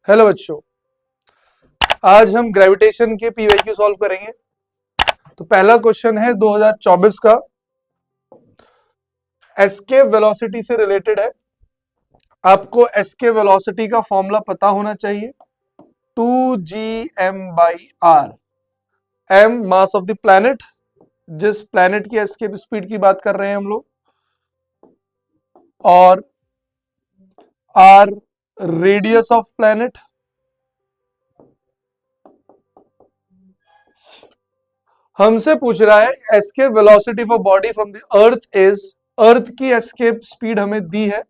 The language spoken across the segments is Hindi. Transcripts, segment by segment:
हेलो बच्चों, आज हम ग्रेविटेशन के पीवाईक्यू सॉल्व करेंगे। तो पहला क्वेश्चन है 2024 का, एस्केप वेलोसिटी से रिलेटेड है। आपको एस्केप वेलोसिटी का फॉर्मूला पता होना चाहिए, 2gm/r। m mass of the planet, जिस प्लैनेट की एस्केप स्पीड की बात कर रहे हैं हम लोग, और r रेडियस ऑफ प्लैनेट। हमसे पूछ रहा है escape velocity for body from the earth is, earth की एस्केप स्पीड हमें दी है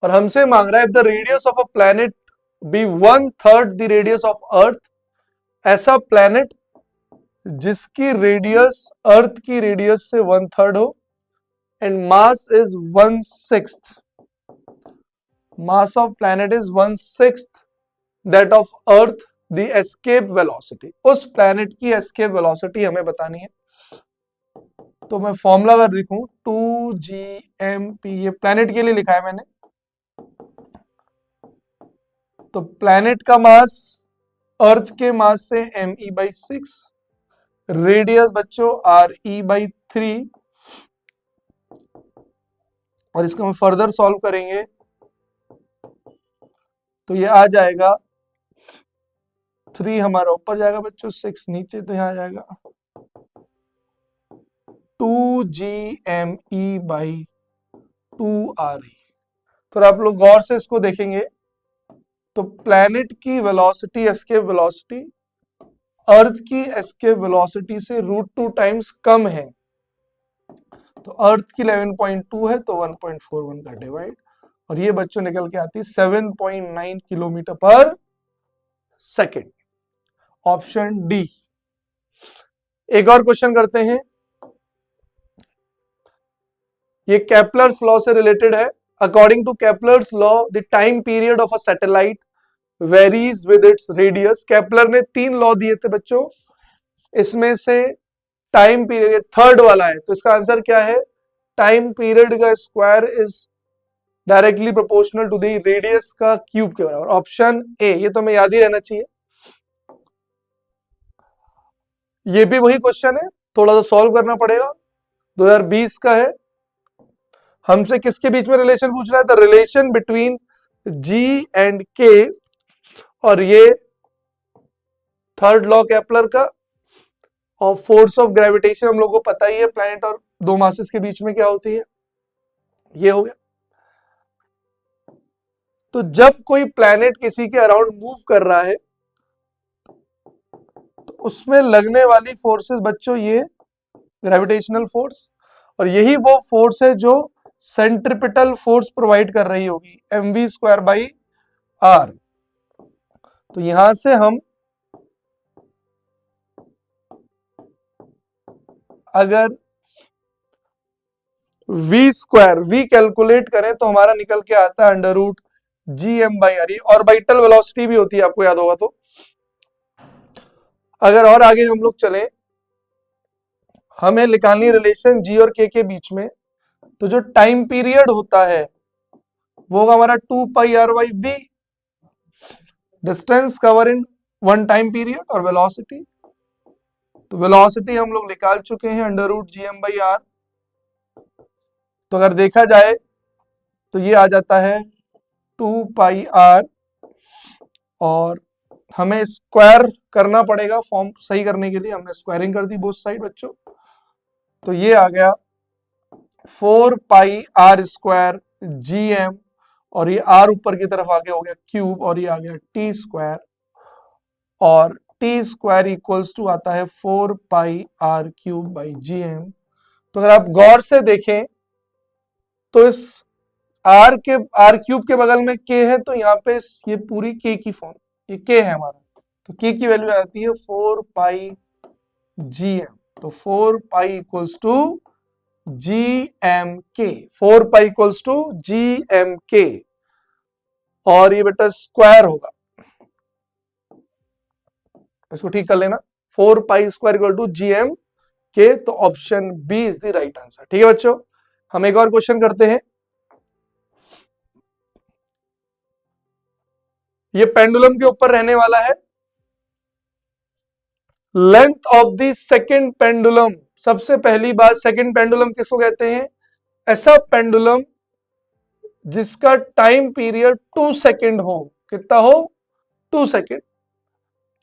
और हमसे मांग रहा है the radius of a planet be 1/3 the radius of earth. ऐसा प्लैनेट जिसकी रेडियस अर्थ की रेडियस से 1/3 हो and mass is 1/6, mass of planet is 1/6 that of earth, the escape velocity. उस प्लैनेट की एस्केप वेलोसिटी हमें बतानी है। तो मैं फॉर्मूला अगर लिखूं 2gmp, ये प्लैनेट के लिए लिखा है मैंने। तो प्लैनेट का मास अर्थ के मास से me/6, रेडियस बच्चों re/3, और इसको हम फर्दर सॉल्व करेंगे तो ये आ जाएगा 3 हमारा ऊपर जाएगा बच्चों, 6 नीचे, तो यहां आ जाएगा 2gme/2re। तो आप लोग गौर से इसको देखेंगे तो प्लैनेट की वेलोसिटी, एस्केप वेलोसिटी, अर्थ की एस्केप वेलोसिटी से √2 टाइम्स कम है। तो अर्थ की 11.2 है तो 1.41 का डिवाइड, और ये बच्चों निकल के आती है 7.9 किलोमीटर पर सेकेंड। Option D. एक और क्वेश्चन करते हैं, ये केपलर्स लॉ से रिलेटेड है। According to Kepler's law the time period of a satellite varies with its radius. Kepler ने 3 लॉ दिए थे बच्चों, इसमें से टाइम पीरियड थर्ड वाला है, तो इसका आंसर क्या है? टाइम पीरियड का square is directly proportional to the radius का क्यूब के बराबर। ऑप्शन ए, ये तो हमें याद ही रहना चाहिए। ये भी वही क्वेश्चन है, थोड़ा सा सॉल्व करना पड़ेगा, 2020 का है। हमसे किसके बीच में रिलेशन पूछ रहा है? The relation between ji and के, और ये थर्ड लॉ केपलर का, और फोर्स ऑफ ग्रेविटेशन हम लोग को पता ही है, प्लैनेट और दो मासेस के बीच में क्या होती है, ये हो गया। तो जब कोई प्लैनेट किसी के अराउंड मूव कर रहा है तो उसमें लगने वाली फोर्सेस बच्चों, ये ग्रेविटेशनल फोर्स, और यही वो फोर्स है जो सेंट्रिपिटल फोर्स प्रोवाइड कर रही होगी, mv²/r। तो यहां से हम अगर v² कैलकुलेट करें तो हमारा निकल के आता है √gm/r। ऑर्बिटल वेलोसिटी भी होती है, आपको याद होगा। तो अगर और आगे हम लोग चलें, हमें निकालनी रिलेशन g और k के बीच में, तो जो टाइम पीरियड होता है वो होगा हमारा 2πr/v, distance cover in one time period, और वेलोसिटी, तो वेलोसिटी हम लोग निकाल चुके हैं √gm/r। तो अगर देखा जाए तो ये आ जाता है 2πr, और हमें स्क्वायर करना पड़ेगा फॉर्म सही करने के लिए, हमने स्क्वायरिंग कर दी बोथ साइड बच्चों। तो ये आ गया 4πr² gm, और ये r ऊपर की तरफ आगे हो गया क्यूब, और ये आ गया t², और t² इक्वल्स टू आता है 4πr³/gm। तो अगर आप गौर से देखें तो इस r³ के बगल में k है, तो यहाँ पे ये पूरी k की फॉर्म, ये k है हमारा, तो k की वैल्यू आती है 4πgm। तो 4π equals to gmk, 4π equals to gmk, और ये बेटा स्क्वायर होगा, इसको ठीक कर लेना, 4π² इक्वल टू gmk। तो option B is the right answer. ठीक है बच्चों, हम एक और क्वेश्चन करते हैं। ये पेंडुलम के ऊपर रहने वाला है। Length of the second pendulum, सबसे पहली बात सेकंड पेंडुलम किसको कहते हैं? ऐसा पेंडुलम जिसका टाइम पीरियड 2 सेकेंड हो। कितना हो? 2 second.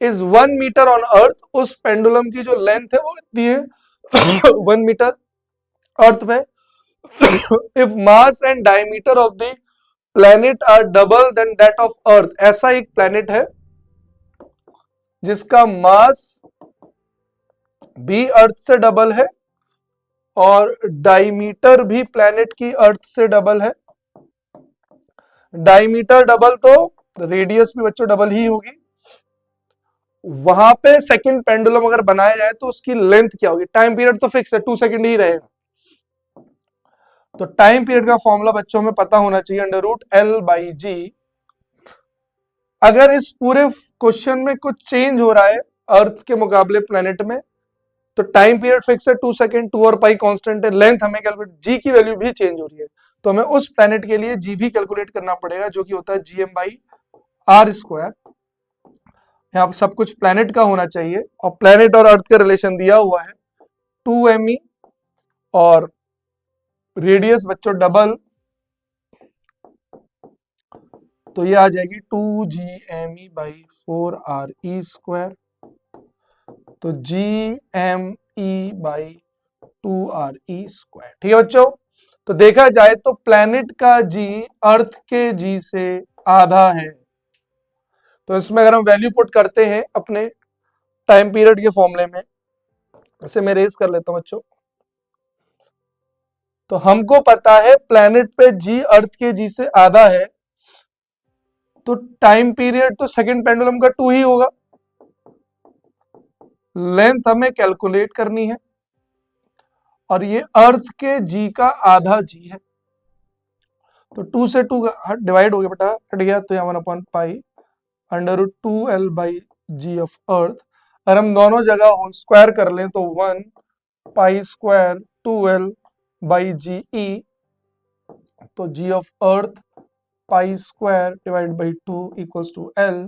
Is 1 metre on earth, उस पेंडुलम की जो लेंथ है वो कितनी है? 1 मीटर अर्थ में। If mass and diameter of the planet are double than that of earth, ऐसा एक प्लैनेट है जिसका मास भी अर्थ से डबल है और डायमीटर भी प्लैनेट की अर्थ से डबल है। डायमीटर डबल तो रेडियस भी बच्चों डबल ही होगी। वहां पे सेकंड पेंडुलम अगर बनाया जाए तो उसकी लेंथ क्या होगी? टाइम पीरियड तो फिक्स है, 2 सेकेंड ही रहेगा। तो टाइम पीरियड का फॉर्मूला बच्चों में पता होना चाहिए, √L/G। अगर इस पूरे क्वेश्चन में कुछ चेंज हो रहा है अर्थ के मुकाबले प्लेनेट में, तो टाइम पीरियड फिक्स है 2 सेकेंड, 2 और पाई कांस्टेंट है, लेंथ हमें कैलकुलेट, जी की वैल्यू भी चेंज हो रही है, तो हमें उस प्लेनेट के लिए जी भी कैलकुलेट करना पड़ेगा, जो कि होता है GM/R²। यहाँ पर सब कुछ प्लेनेट का होना चाहिए, और प्लेनेट और अर्थ का रिलेशन दिया हुआ है 2me, और रेडियस बच्चों डबल, तो ये आ जाएगी 2GME/4RE²। तो GME/2RE²। ठीक है बच्चों। तो देखा जाए तो प्लेनेट का जी अर्थ के जी से आधा है। तो इसमें अगर हम वैल्यू पुट करते हैं अपने टाइम पीरियड के फॉर्मूले में, इसे मैं रेज कर लेता हूं बच्चों। तो हमको पता है प्लेनेट पे जी अर्थ के जी से आधा है, तो टाइम पीरियड तो सेकंड पेंडुलम का 2 ही होगा। लेंथ हमें कैलकुलेट करनी है, और ये अर्थ के जी का आधा जी है, तो 2 से 2 डिवाइड हो गया बेटा, हट गया, तो यहाँ 1/पाई √2L/G ऑफ अर्थ। अगर हम दोनों जगह होल स्क्वायर कर लें तो 1π² 2L/GE, तो G of earth π² divide by 2 equals to L।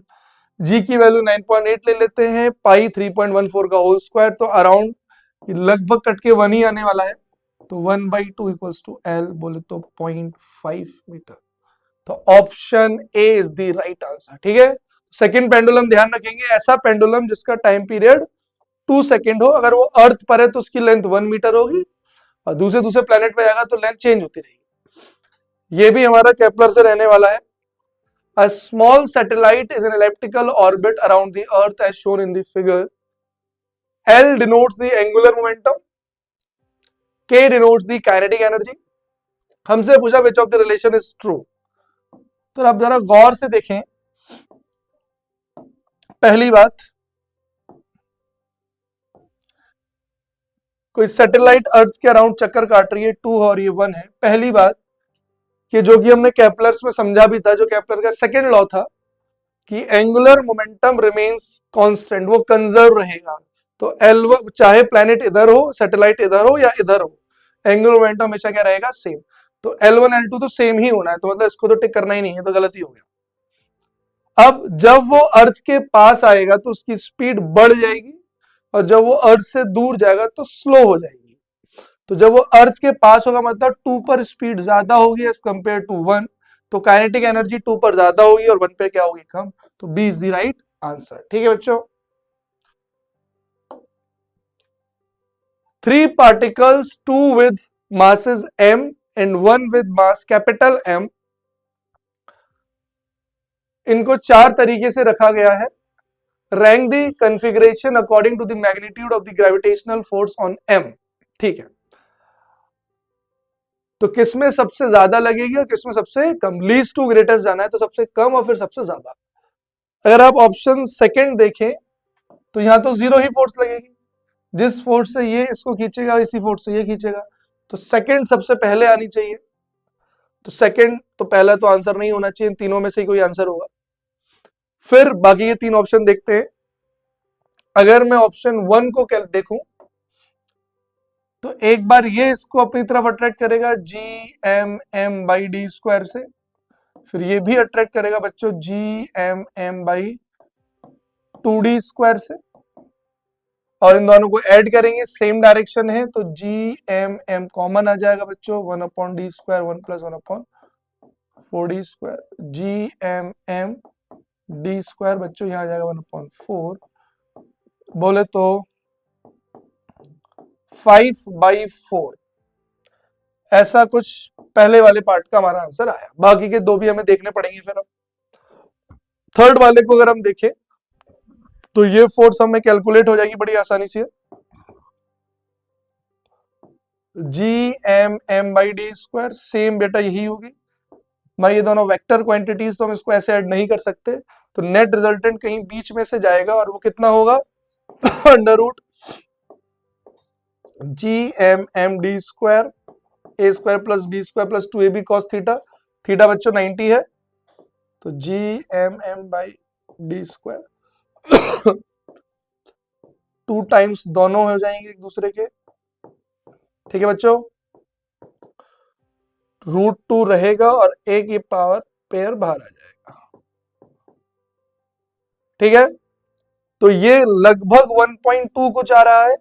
G की वैल्यू 9.8 ले लेते हैं, पाई 3.14 का होल स्क्वायर, तो अराउंड लगभग कट के 1 ही आने वाला है, तो 1/2 इक्वल्स टू L, बोले तो 0.5 मीटर। तो option A is the right answer. ठीक है, सेकंड पेंडुलम ध्यान रखेंगे, ऐसा पेंडुलम जिसका टाइम पीरियड 2 सेकेंड हो। अगर वो अर्थ पर है तो उसकी लेंथ 1 मीटर होगी, और दूसरे प्लेनेट पे जाएगा तो लेंथ चेंज होती रहेगी। ये भी हमारा केपलर से रहने वाला है। A small satellite is an elliptical orbit around the earth as shown in the figure. L denotes the angular momentum, K denotes the kinetic energy. हमसे पूछा which of the relation is true। तो आप जरा गौर से देखें। पहली बात, कोई सैटेलाइट अर्थ के अराउंड चक्कर काट रही है, 2 और ये 1 है। पहली बात कि जो कि हमने केपलर्स में समझा भी था, जो केपलर का सेकेंड लॉ था कि एंगुलर मोमेंटम रिमेन्स कांस्टेंट, वो कंजर्व रहेगा। तो L1 चाहे प्लैनेट इधर हो, सैटेलाइट इधर हो या इधर हो, एंगुलर मोमेंटम हमेशा क्या रहेगा? सेम। तो L1 L2 तो सेम ही होना है, तो मतलब इसको तो टिक करना ही नहीं है, तो गलत ही हो गया। अब जब वो अर्थ के पास आएगा तो उसकी स्पीड बढ़ जाएगी, और जब वो अर्थ से दूर जाएगा तो स्लो हो जाएगी। तो जब वो अर्थ के पास होगा मतलब 2 पर स्पीड ज्यादा होगी एज कंपेयर टू 1, तो काइनेटिक एनर्जी 2 पर ज्यादा होगी और 1 पे क्या होगी? कम। तो B is the right answer. ठीक है बच्चों। 3 particles, 2 with masses m and 1 with mass capital M, इनको 4 तरीके से रखा गया है। Rank the configuration according to the magnitude of the gravitational force on M। ठीक है, तो किसमें सबसे ज्यादा लगेगी और किसमें सबसे कम? लीस्ट टू ग्रेटेस्ट जाना है, तो सबसे कम और फिर सबसे ज्यादा। अगर आप ऑप्शन सेकंड देखें तो यहां तो 0 ही फोर्स लगेगी, जिस फोर्स से ये इसको खींचेगा इसी फोर्स से ये खींचेगा, तो सेकंड सबसे पहले आनी चाहिए। तो सेकंड तो पहला तो आंसर नहीं होना चाहिए, तीनों में से ही कोई आंसर होगा। फिर बाकी ये 3 ऑप्शन देखते हैं। अगर मैं ऑप्शन 1 को देखूं तो एक बार ये इसको अपनी तरफ अट्रैक्ट करेगा GMM/d² से, फिर ये भी अट्रैक्ट करेगा बच्चों GMM/2D² से, और इन दोनों को ऐड करेंगे, सेम डायरेक्शन है तो GMM कॉमन आ जाएगा बच्चों, 1/D², 1 + 1/4D², GMM/D² बच्चों यहाँ आ जाएगा 1/4, बोले तो 5/4। ऐसा कुछ पहले वाले पार्ट का हमारा आंसर आया। बाकी के दो भी हमें देखने पड़ेंगे। फिर अब थर्ड वाले को अगर हम देखें तो ये फोर्स हमें कैलकुलेट हो जाएगी बड़ी आसानी से, GMM/D², सेम बेटा यही होगी भाई। ये दोनों वेक्टर क्वांटिटीज तो हम इसको ऐसे ऐड नहीं कर सकते, तो नेट रिजल्टेंट कहीं बीच में से जाएगा और वो कितना होगा √GMM/D², A² + B² + 2AB cos theta, theta बच्चों 90 है तो GMM/D², 2 टाइम्स दोनों हो जाएंगे एक दूसरे के, ठीक है बच्चों। √2 रहेगा और एक ये पावर पेयर बाहर आ जाएगा, ठीक है। तो ये लगभग 1.2 कुछ आ रहा है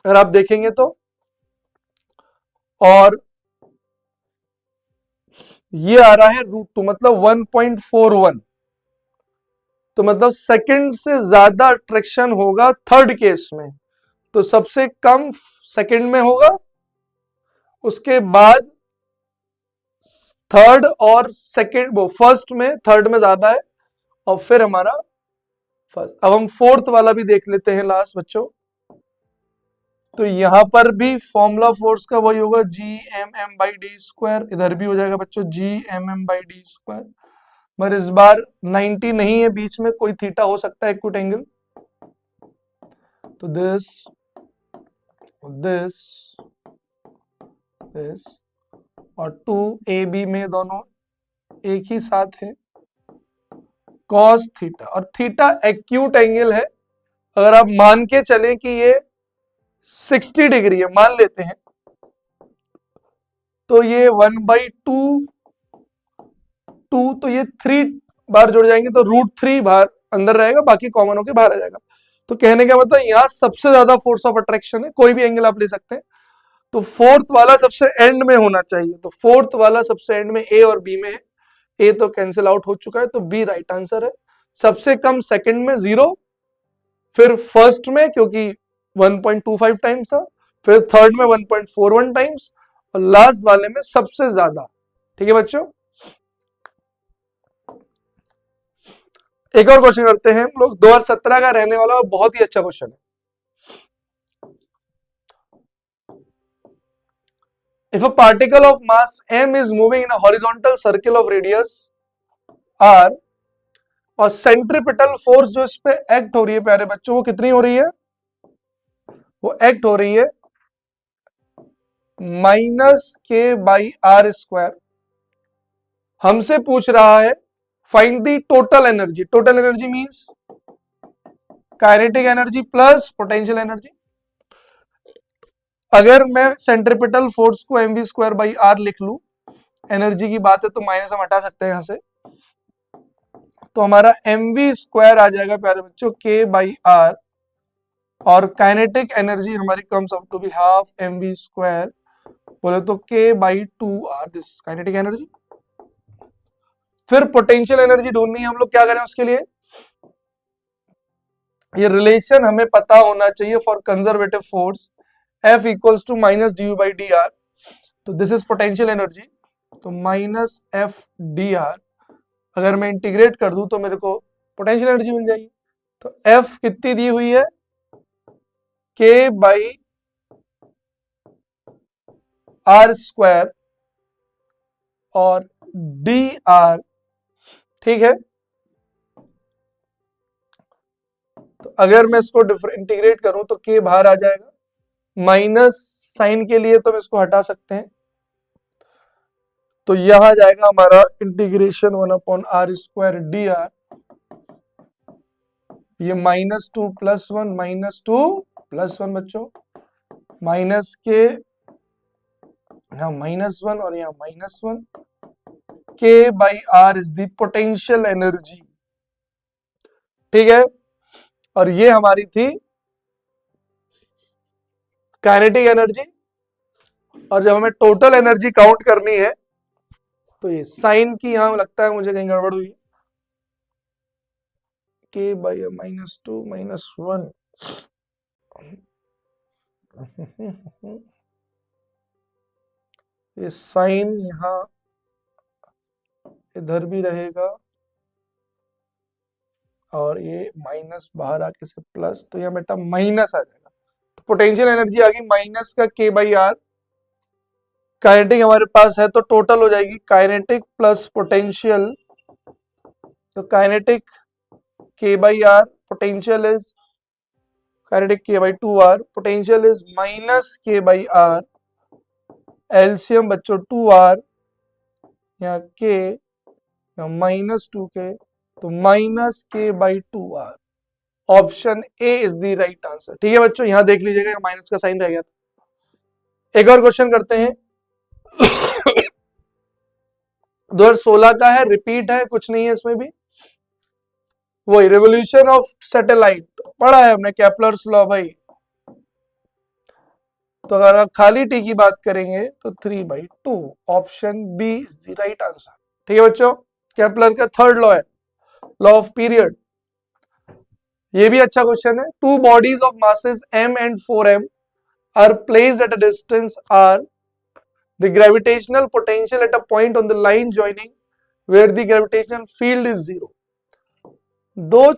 अगर आप देखेंगे तो, और ये आ रहा है √2 मतलब 1.41, तो मतलब सेकंड से ज्यादा अट्रैक्शन होगा थर्ड केस में, तो सबसे कम सेकंड में होगा, उसके बाद थर्ड और सेकंड, वो फर्स्ट में, थर्ड में ज्यादा है, और फिर हमारा फर्स्ट। अब हम फोर्थ वाला भी देख लेते हैं लास्ट बच्चों। तो यहां पर भी फॉर्मूला फोर्स का वही होगा GMM/D², इधर भी हो जाएगा बच्चों GMM/D², पर इस बार 90 नहीं है, बीच में कोई थीटा हो सकता है एक्यूट एंगल, तो दिस और 2AB में दोनों एक ही साथ है cos थीटा, और थीटा एक्यूट एंगल है। अगर आप मान के चलें कि ये 60 डिग्री है, मान लेते हैं, तो ये 1/2, तो ये 3 बार जुड़ जाएंगे तो √3 बाहर अंदर रहेगा, बाकी कॉमन होके बाहर आ जाएगा। तो कहने का मतलब यहाँ सबसे ज्यादा फोर्स ऑफ अट्रैक्शन है, कोई भी एंगल आप ले सकते हैं, तो फोर्थ वाला सबसे एंड में होना चाहिए, तो फोर्थ वाला सबसे एंड में ए और बी में है, ए तो कैंसिल आउट हो चुका है तो बी राइट आंसर है। सबसे कम सेकंड में 0, फिर फर्स्ट में क्योंकि 1.25 टाइम्स था, फिर थर्ड में 1.41 टाइम्स, और लास्ट वाले में सबसे ज्यादा, ठीक है बच्चों। एक और क्वेश्चन करते हैं हम लोग, 2017 का रहने वाला, बहुत ही अच्छा क्वेश्चन है। If a particle of mass m is moving in a horizontal circle of radius r, और सेंट्रीपिटल फोर्स जो इस पे एक्ट हो रही है प्यारे बच्चों, वो कितनी हो रही है, वो एक्ट हो रही है -k/r²। हमसे पूछ रहा है find the total energy. Total energy means kinetic energy plus potential energy. अगर मैं सेंट्रीपिटल फोर्स को mv²/r लिख लूं, एनर्जी की बात है तो माइनस हम हटा सकते हैं यहां से, तो हमारा mv² आ जाएगा प्यारे बच्चों k/r, और काइनेटिक एनर्जी हमारी comes up to be half mv², बोले तो k/2r, दिस काइनेटिक एनर्जी। फिर पोटेंशियल एनर्जी ढूंढनी है, हम लोग क्या करें उसके लिए, ये रिलेशन हमें पता होना चाहिए for conservative force, F equals to -dU/dr, तो दिस इज पोटेंशियल एनर्जी, तो -F/dr अगर मैं इंटीग्रेट कर दूं तो मेरे को पोटेंशियल एनर्जी मिल जाएगी। तो F कितनी दी हुई है, k/r² और dr, ठीक है। तो अगर मैं इसको इंटीग्रेट करूं तो k बाहर आ जाएगा, माइनस साइन के लिए तो हम इसको हटा सकते हैं, तो यहां जाएगा हमारा इंटीग्रेशन 1/r² dr, ये -2 + 1 -2 + 1 बच्चों, माइनस के यहाँ -1 और यहाँ -1, K/R is the potential energy, ठीक है। और ये हमारी थी काइनेटिक एनर्जी। और जब हमें टोटल एनर्जी काउंट करनी है तो ये साइन की यहां लगता है मुझे कहीं गड़बड़ हुई, K/(-2 - 1) ये साइन यहां इधर भी रहेगा और ये माइनस बाहर आके से प्लस, तो यह बेटा माइनस आ जाएगा। तो पोटेंशियल एनर्जी आ गई माइनस का K/R। काइनेटिक हमारे पास है तो टोटल हो जाएगी काइनेटिक प्लस पोटेंशियल। तो kinetic K/R, potential is kinetic K/2R, potential is minus K/R। LCM बच्चों 2R, यहाँ K -2K, तो minus K/2R। Option A is the right answer. ठीक है बच्चों, यहां देख लीजिएगा माइनस का साइन रह गया था। एक और क्वेश्चन करते हैं 2016 का है, रिपीट है, कुछ नहीं है इसमें भी। वही रेवोल्यूशन ऑफ सैटेलाइट पढ़ा है हमने, केपलर्स लॉ भाई। तो अगर आप खाली टी की बात करेंगे तो 3/2, option B is the right answer. ठीक है बच्चों, केपलर का थर्ड लॉ है, लॉ ऑफ पीरियड। ये भी अच्छा क्वेश्चन है। Two bodies of masses m and 4m are placed at a distance r. The gravitational potential at a point on the line joining where the gravitational field is 0. दो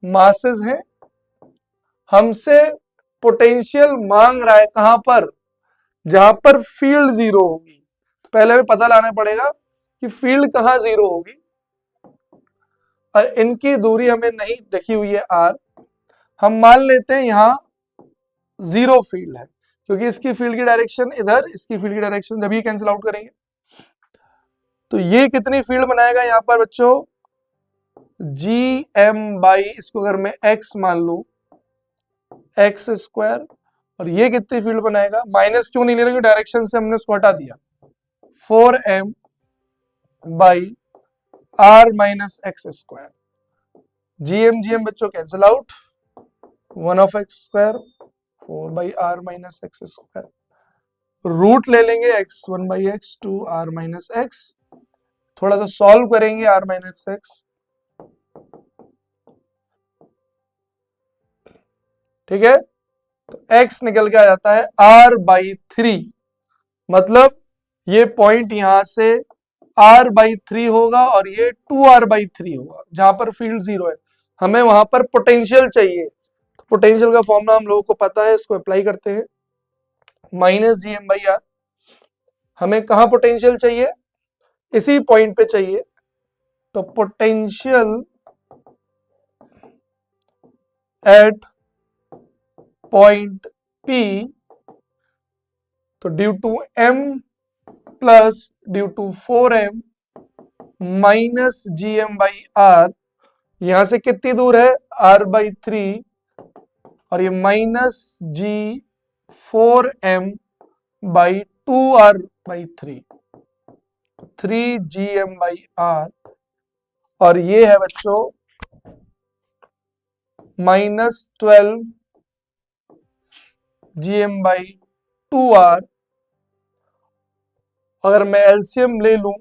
मासेस हैं, हमसे पोटेंशियल मांग रहा है कहां पर, जहां पर फील्ड 0 होगी। पहले हमें पता लाना पड़ेगा कि फील्ड कहां 0 होगी, और इनकी दूरी हमें नहीं देखी हुई है r। हम मान लेते हैं यहां 0 फील्ड है, क्योंकि इसकी फील्ड की डायरेक्शन इधर, इसकी फील्ड की डायरेक्शन, जब ये कैंसिल आउट करेंगे तो ये कितनी फील्ड बनाएगा यहाँ पर बच्चों, GM/, इसको अगर मैं x मान लू, x², और ये कितनी फील्ड बनाएगा, माइनस क्यों नहीं ले रहे, डायरेक्शन से हमने उसको हटा दिया, 4m/r - x²। GM बच्चों cancel out, 1/x², 4/r - x²। Root ले लेंगे x1/x, 2r - x, थोड़ा सा सॉल्व करेंगे r - x। ठीक है, तो x निकल के आ जाता है r/3, मतलब ये पॉइंट यहां से r/3 होगा और ये 2r/3 होगा, जहां पर फील्ड 0 है। हमें वहां पर पोटेंशियल चाहिए, तो पोटेंशियल का फॉर्मूला हम लोगों को पता है, इसको अप्लाई करते हैं, -GM/r। हमें कहां पोटेंशियल चाहिए, इसी पॉइंट पे चाहिए, तो पोटेंशियल एट पॉइंट P, तो due to m plus due to 4m minus GM/r, यहां से कितनी दूर है r/3, और ये -G4m/2r/3, 3GM/r, और ये है बच्चों -12GM/2r। अगर मैं एलसीएम ले लूं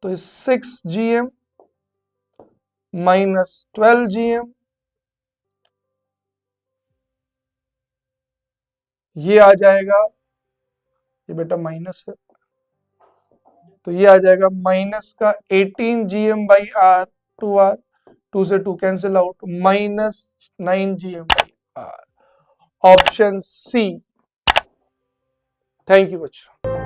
तो 6GM - 12GM, ये आ जाएगा, ये बेटा माइनस है, तो ये आ जाएगा माइनस का 18GM/r, 2r, 2 से 2 cancel out, -9GM/r, option C. Thank you बच्चों।